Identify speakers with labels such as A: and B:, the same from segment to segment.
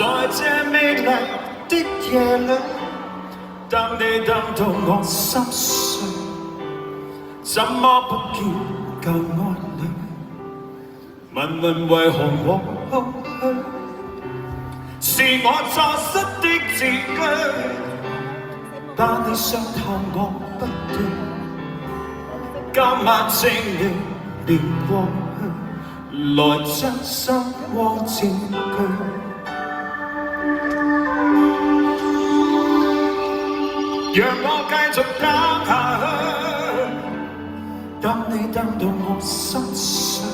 A: 在這美麗的夜裏，當你等到我心碎，怎麼不見舊愛侶？問問為何我空虛？是我錯失的字句，把你傷透我不對。今晚請你別過去，來將心過佔據。讓我繼續等下去，等你等到我心碎，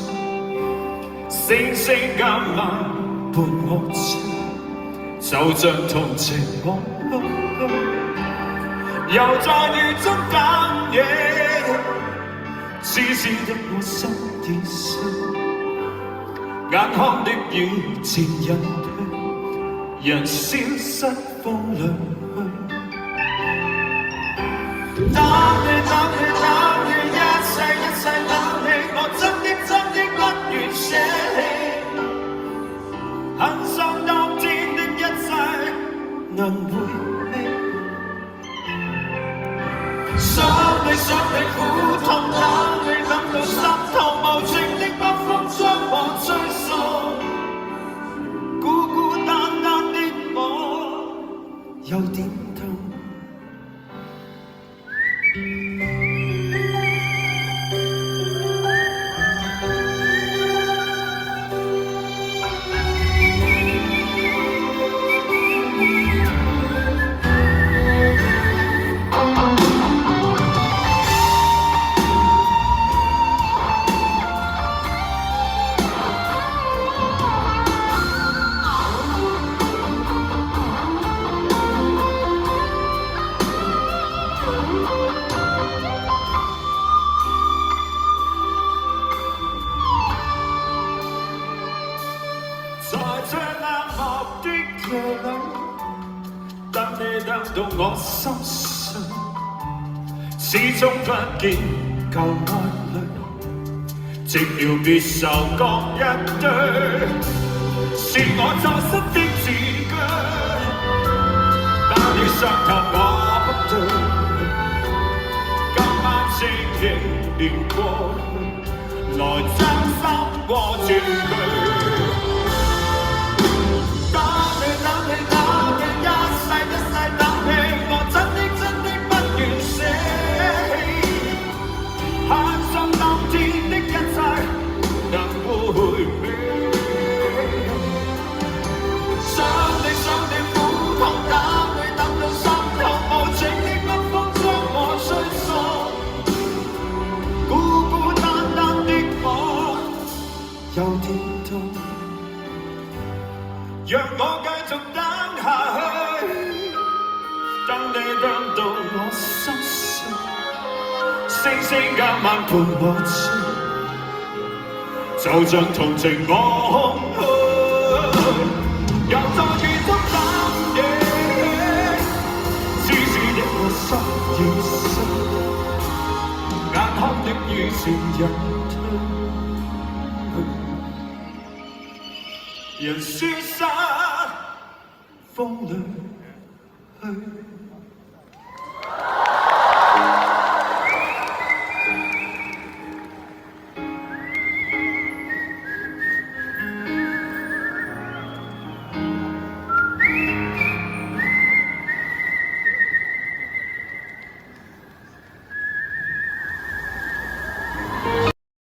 A: 星星今晚伴我醉，就像同情我哭去，又在雨中等夜，痴痴的我心已碎，眼眶的雨漸隱退，人消失風裏去。等你等你等你，一世一世等你，我真的不願捨棄，很想當天的一切能回味，想你苦痛，等你等到心痛，無情的北風將我吹送，孤孤單單的我有點痛。在這冷漠的夜裏，等你等到我心碎，始終不見舊愛侶，寂寥別愁各一堆，是我錯失的字句，把你傷透我不對，今晚請你別過去，來將心過佔據。有點痛，讓我繼續等下去，等你等到我心碎，星星今晚伴我醉，就像同情我空虛，又在雨中等夜，痴痴的我心已碎，眼眶的雨漸隱退。人消失，風裏去。